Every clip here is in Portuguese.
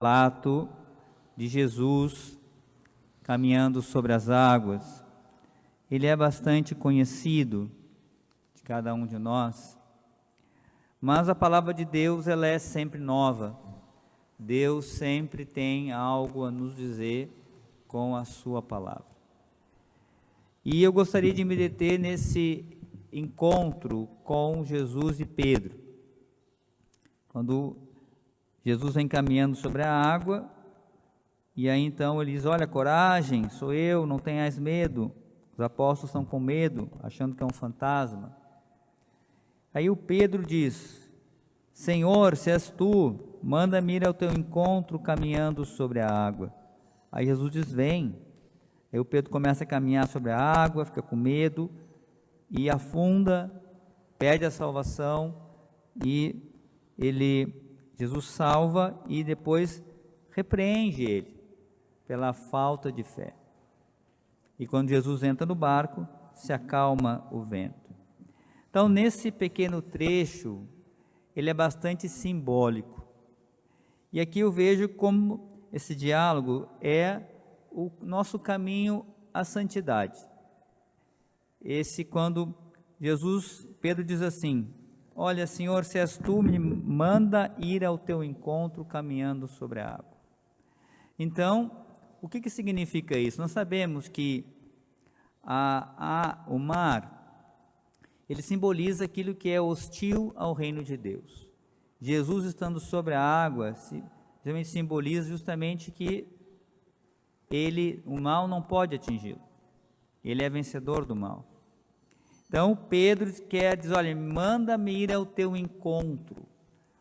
relato de Jesus caminhando sobre as águas. Ele é bastante conhecido de cada um de nós, mas a palavra de Deus, ela é sempre nova. Deus sempre tem algo a nos dizer com a sua palavra. E eu gostaria de me deter nesse encontro com Jesus e Pedro. Quando Jesus vem caminhando sobre a água, e aí então ele diz: olha, coragem, sou eu, não tenhais medo. Os apóstolos estão com medo, achando que é um fantasma. Aí o Pedro diz: Senhor, se és tu, manda-me ir ao teu encontro caminhando sobre a água. Aí Jesus diz: vem. Aí o Pedro começa a caminhar sobre a água, fica com medo e afunda, perde a salvação, e Jesus salva e depois repreende ele pela falta de fé. E quando Jesus entra no barco, se acalma o vento. Então, nesse pequeno trecho, ele é bastante simbólico. E aqui eu vejo como esse diálogo é o nosso caminho à santidade. Quando Pedro diz assim: olha, Senhor, se és tu, me manda ir ao teu encontro caminhando sobre a água. Então, o que significa isso? Nós sabemos que o mar, ele simboliza aquilo que é hostil ao reino de Deus. Jesus estando sobre a água, simboliza justamente que o mal não pode atingi-lo. Ele é vencedor do mal. Então Pedro diz: olha, manda-me ir ao teu encontro.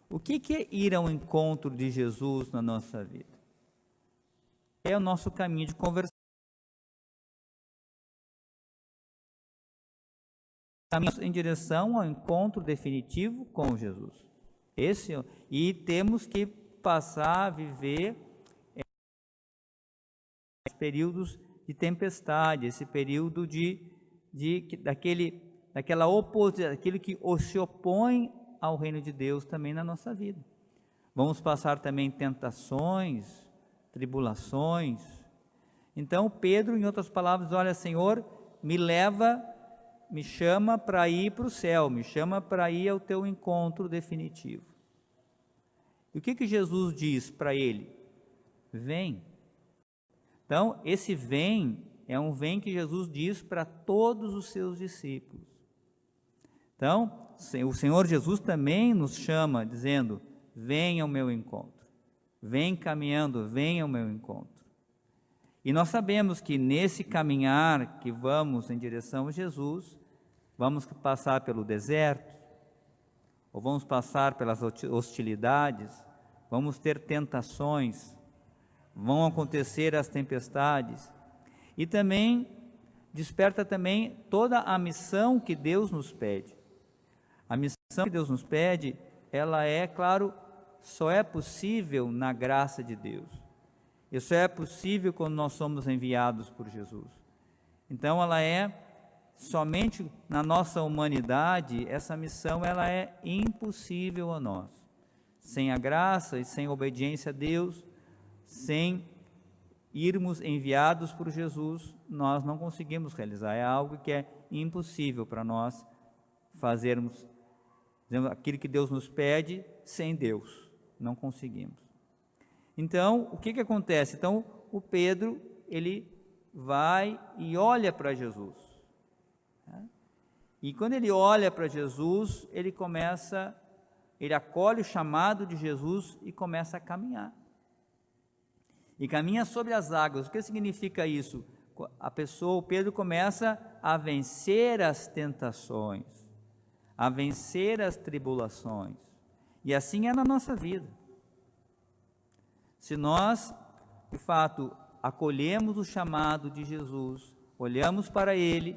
O que é ir ao encontro de Jesus na nossa vida? É o nosso caminho de conversão. Em direção ao encontro definitivo com Jesus. E temos que passar a viver períodos de tempestade, esse período daquela oposição, aquilo que se opõe ao reino de Deus também na nossa vida. Vamos passar também tentações, tribulações. Então Pedro, em outras palavras, olha, Senhor, me chama para ir para o céu, me chama para ir ao teu encontro definitivo. E o que Jesus diz para ele? Vem. Então, esse vem é um vem que Jesus diz para todos os seus discípulos. Então, o Senhor Jesus também nos chama, dizendo: vem ao meu encontro. Vem caminhando, vem ao meu encontro. E nós sabemos que nesse caminhar que vamos em direção a Jesus, vamos passar pelo deserto, ou vamos passar pelas hostilidades, vamos ter tentações, vão acontecer as tempestades, e também desperta também toda a missão que Deus nos pede. A missão que Deus nos pede, ela é, claro, só é possível na graça de Deus. Isso é possível quando nós somos enviados por Jesus. Então ela é somente na nossa humanidade, essa missão ela é impossível a nós. Sem a graça e sem a obediência a Deus, sem irmos enviados por Jesus, nós não conseguimos realizar. É algo que é impossível para nós fazermos aquilo que Deus nos pede sem Deus. Não conseguimos. Então, o que acontece? Então, o Pedro, ele vai e olha para Jesus. E quando ele olha para Jesus, ele acolhe o chamado de Jesus e começa a caminhar. E caminha sobre as águas. O que significa isso? O Pedro começa a vencer as tentações, a vencer as tribulações. E assim é na nossa vida. Se nós, de fato, acolhemos o chamado de Jesus, olhamos para Ele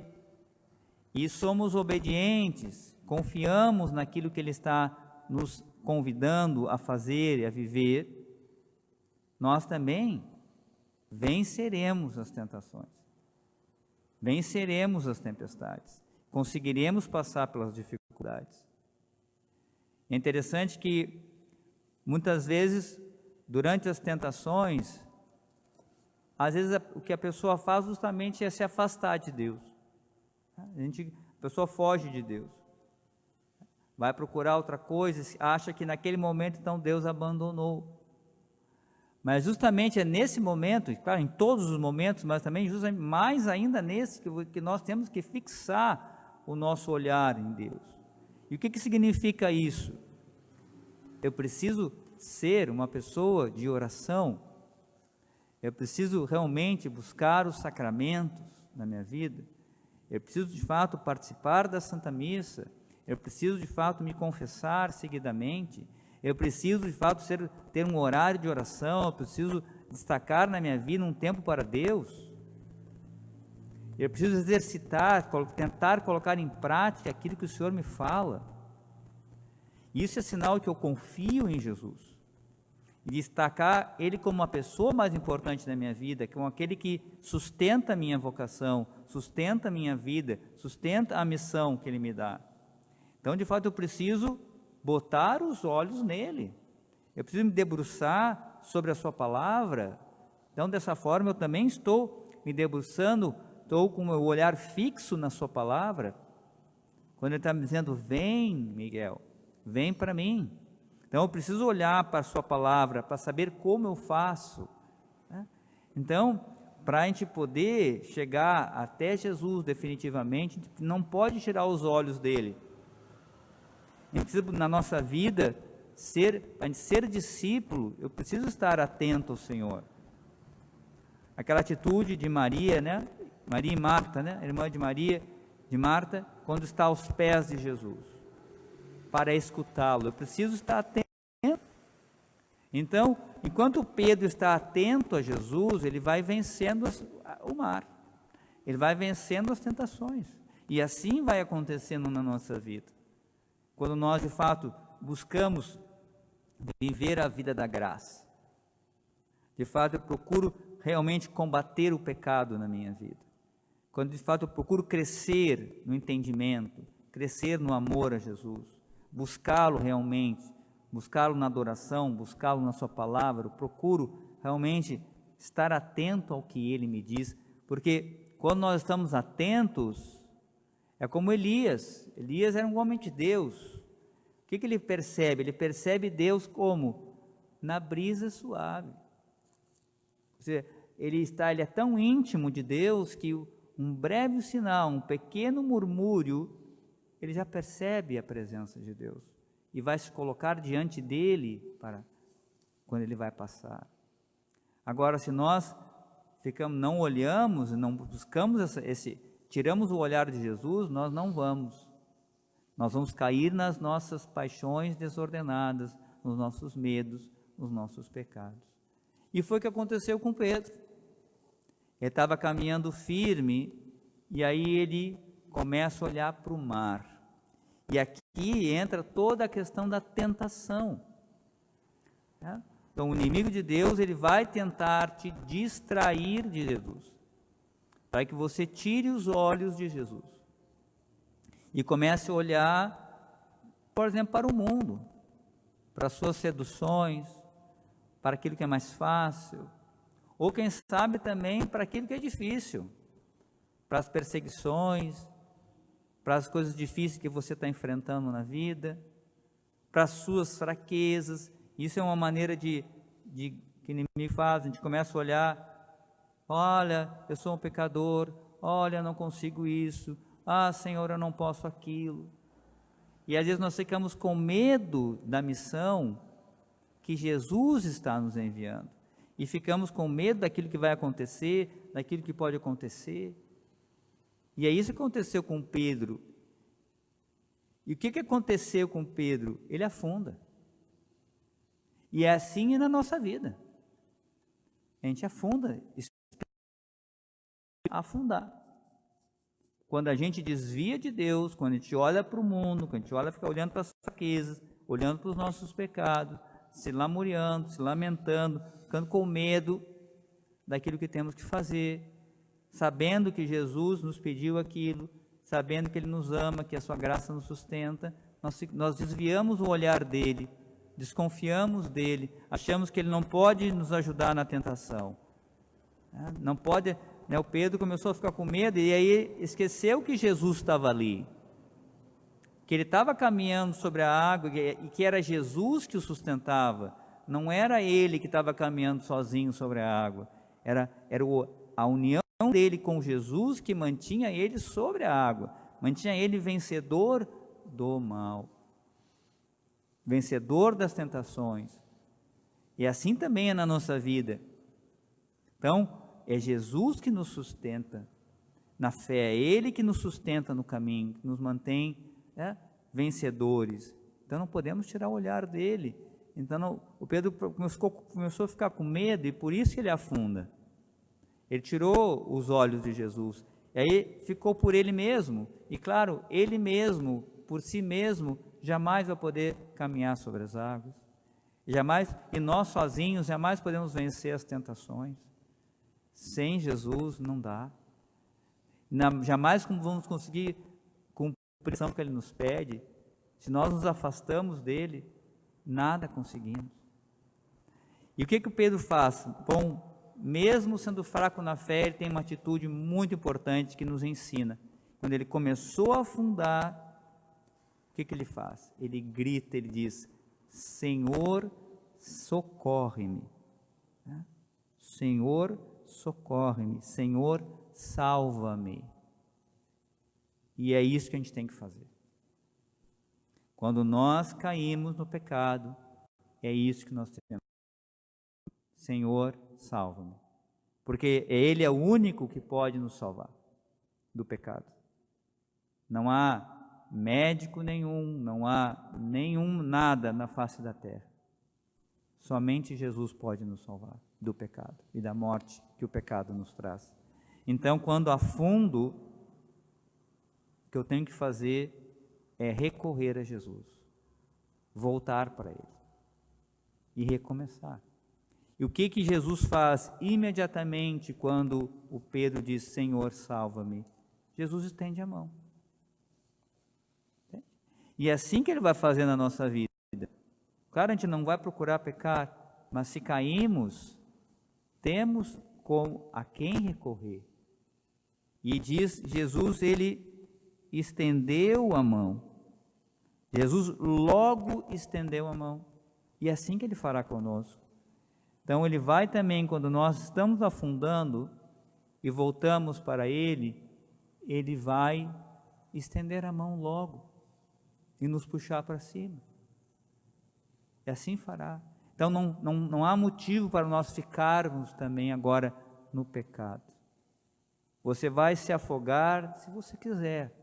e somos obedientes, confiamos naquilo que Ele está nos convidando a fazer e a viver, nós também venceremos as tentações, venceremos as tempestades, conseguiremos passar pelas dificuldades. É interessante que muitas vezes durante as tentações, às vezes o que a pessoa faz justamente é se afastar de Deus. A pessoa foge de Deus, vai procurar outra coisa, acha que naquele momento então Deus abandonou. Mas justamente é nesse momento, e claro, em todos os momentos, mas também justamente mais ainda nesse, que nós temos que fixar o nosso olhar em Deus. E o que significa isso? Eu preciso ser uma pessoa de oração, eu preciso realmente buscar os sacramentos na minha vida, eu preciso de fato participar da Santa Missa, eu preciso de fato me confessar seguidamente, eu preciso de fato ter um horário de oração, eu preciso destacar na minha vida um tempo para Deus, eu preciso exercitar, tentar colocar em prática aquilo que o Senhor me fala. Isso é sinal que eu confio em Jesus, e destacar Ele como uma pessoa mais importante na minha vida, como aquele que sustenta a minha vocação, sustenta a minha vida, sustenta a missão que Ele me dá. Então, de fato, eu preciso botar os olhos nele, eu preciso me debruçar sobre a sua palavra. Então, dessa forma, eu também estou me debruçando, estou com o meu olhar fixo na sua palavra, quando ele está me dizendo, vem Miguel, vem para mim. Então, eu preciso olhar para a sua palavra, para saber como eu faço, né? Então, para a gente poder chegar até Jesus definitivamente, a gente não pode tirar os olhos dele. A gente precisa, na nossa vida, para a gente ser discípulo, eu preciso estar atento ao Senhor. Aquela atitude de Maria, né? Maria e Marta, né? A irmã de Maria, de Marta, quando está aos pés de Jesus, para escutá-lo. Eu preciso estar atento. Então, enquanto Pedro está atento a Jesus, ele vai vencendo o mar, ele vai vencendo as tentações, e assim vai acontecendo na nossa vida. Quando nós, de fato, buscamos viver a vida da graça, de fato, eu procuro realmente combater o pecado na minha vida, quando, de fato, eu procuro crescer no entendimento, crescer no amor a Jesus, buscá-lo realmente, buscá-lo na adoração, buscá-lo na sua palavra, eu procuro realmente estar atento ao que Ele me diz, porque quando nós estamos atentos, é como Elias era um homem de Deus. O que ele percebe? Ele percebe Deus como? Na brisa suave. Ou seja, ele é tão íntimo de Deus que um breve sinal, um pequeno murmúrio, ele já percebe a presença de Deus e vai se colocar diante dele para quando ele vai passar. Agora, se nós não olhamos, não buscamos tiramos o olhar de Jesus, nós vamos cair nas nossas paixões desordenadas, nos nossos medos, nos nossos pecados. E foi o que aconteceu com Pedro. Ele estava caminhando firme, e aí ele começa a olhar para o mar. E aqui entra toda a questão da tentação. Então, o inimigo de Deus, ele vai tentar te distrair de Jesus, para que você tire os olhos de Jesus e comece a olhar, por exemplo, para o mundo, para as suas seduções, para aquilo que é mais fácil, ou quem sabe também para aquilo que é difícil, para as perseguições, para as coisas difíceis que você está enfrentando na vida, para as suas fraquezas. Isso é uma maneira que o inimigo faz, a gente começa a olhar, olha, eu sou um pecador, olha, eu não consigo isso, Senhor, eu não posso aquilo. E às vezes nós ficamos com medo da missão que Jesus está nos enviando, e ficamos com medo daquilo que vai acontecer, daquilo que pode acontecer. E é isso que aconteceu com Pedro. E o que aconteceu com Pedro? Ele afunda. E é assim na nossa vida. A gente afunda, afundar. Quando a gente desvia de Deus, quando a gente olha para o mundo, quando a gente fica olhando para as fraquezas, olhando para os nossos pecados, se lamuriando, se lamentando, ficando com medo daquilo que temos que fazer, sabendo que Jesus nos pediu aquilo, sabendo que Ele nos ama, que a sua graça nos sustenta, nós desviamos o olhar dele desconfiamos dele, achamos que ele não pode nos ajudar na tentação. Não pode, né? O Pedro começou a ficar com medo e aí esqueceu que Jesus estava ali, que ele estava caminhando sobre a água e que era Jesus que o sustentava, não era ele que estava caminhando sozinho sobre a água, era a união dele com Jesus que mantinha ele sobre a água, mantinha ele vencedor do mal, vencedor das tentações. E assim também é na nossa vida. Então, é Jesus que nos sustenta na fé, é Ele que nos sustenta no caminho, que nos mantém vencedores. Então não podemos tirar o olhar dele. Então o Pedro começou a ficar com medo e por isso que ele afunda. Ele tirou os olhos de Jesus, e aí ficou por ele mesmo, e claro, ele mesmo, por si mesmo, jamais vai poder caminhar sobre as águas, e nós sozinhos jamais podemos vencer as tentações, sem Jesus não dá, jamais vamos conseguir cumprir a missão que ele nos pede, se nós nos afastamos dele, nada conseguimos. E o que o Pedro faz? Bom, mesmo sendo fraco na fé, ele tem uma atitude muito importante que nos ensina. Quando ele começou a afundar, o que ele faz? Ele grita, ele diz: Senhor, socorre-me. Senhor, socorre-me. Senhor, salva-me. E é isso que a gente tem que fazer. Quando nós caímos no pecado, é isso que nós temos. Senhor, salva-me. Porque Ele é o único que pode nos salvar do pecado. Não há médico nenhum, não há nada na face da terra. Somente Jesus pode nos salvar do pecado e da morte que o pecado nos traz. Então, quando afundo, o que eu tenho que fazer é recorrer a Jesus, voltar para Ele e recomeçar. E o que Jesus faz imediatamente quando o Pedro diz: Senhor, salva-me? Jesus estende a mão. E é assim que Ele vai fazer na nossa vida. Claro, a gente não vai procurar pecar, mas se caímos, temos a quem recorrer. E diz Jesus, Ele estendeu a mão. Jesus logo estendeu a mão. E é assim que Ele fará conosco. Então Ele vai também, quando nós estamos afundando e voltamos para Ele, Ele vai estender a mão logo e nos puxar para cima. E assim fará. Então não há motivo para nós ficarmos também agora no pecado. Você vai se afogar se você quiser.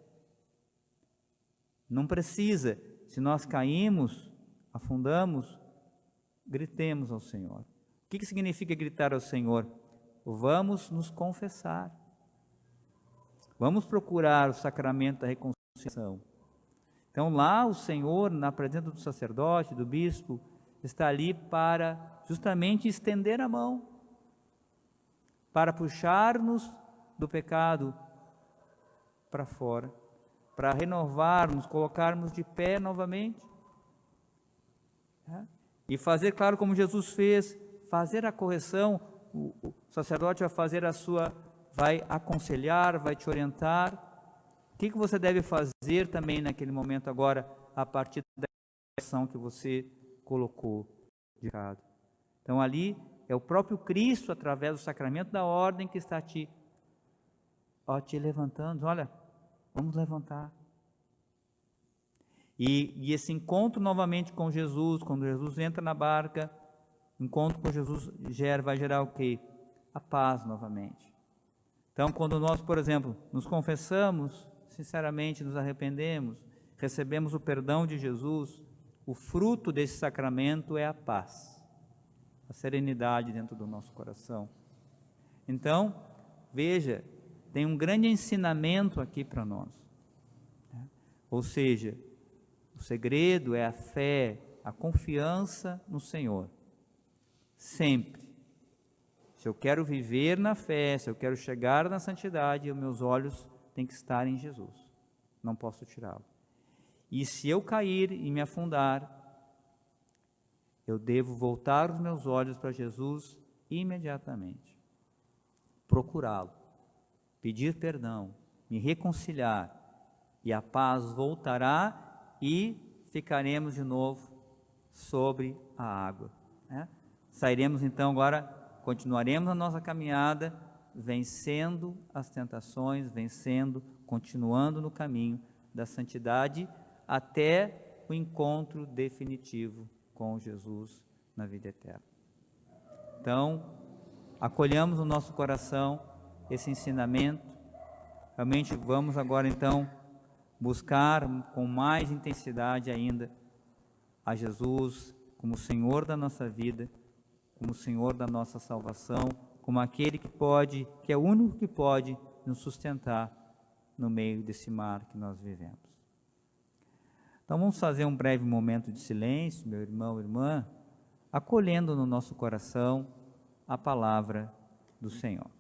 Não precisa. Se nós caímos, afundamos, gritemos ao Senhor. O que significa gritar ao Senhor? Vamos nos confessar. Vamos procurar o sacramento da reconciliação. Então lá o Senhor, na presença do sacerdote, do bispo, está ali para justamente estender a mão, para puxar-nos do pecado para fora, para renovar-nos, colocarmos de pé novamente. E fazer, claro, como Jesus fez, fazer a correção, o sacerdote vai aconselhar, vai te orientar. O que você deve fazer também naquele momento agora, a partir da ação que você colocou de errado. Então ali é o próprio Cristo, através do sacramento da ordem, que está te levantando. Olha, vamos levantar. E esse encontro novamente com Jesus, quando Jesus entra na barca, encontro com Jesus vai gerar o quê? A paz novamente. Então, quando nós, por exemplo, nos confessamos, sinceramente nos arrependemos, recebemos o perdão de Jesus, o fruto desse sacramento é a paz, a serenidade dentro do nosso coração. Então, veja, tem um grande ensinamento aqui para nós. Ou seja, o segredo é a fé, a confiança no Senhor. Sempre. Se eu quero viver na fé, se eu quero chegar na santidade, os meus olhos têm que estar em Jesus. Não posso tirá-lo. E se eu cair e me afundar, eu devo voltar os meus olhos para Jesus imediatamente, procurá-lo, pedir perdão, me reconciliar, e a paz voltará e ficaremos de novo sobre a água, né? Sairemos então agora, continuaremos a nossa caminhada, vencendo as tentações, continuando no caminho da santidade, até o encontro definitivo com Jesus na vida eterna. Então, acolhamos no nosso coração esse ensinamento. Realmente vamos agora então buscar com mais intensidade ainda a Jesus como Senhor da nossa vida, como Senhor da nossa salvação, como aquele que é o único que pode nos sustentar no meio desse mar que nós vivemos. Então vamos fazer um breve momento de silêncio, meu irmão e irmã, acolhendo no nosso coração a palavra do Senhor.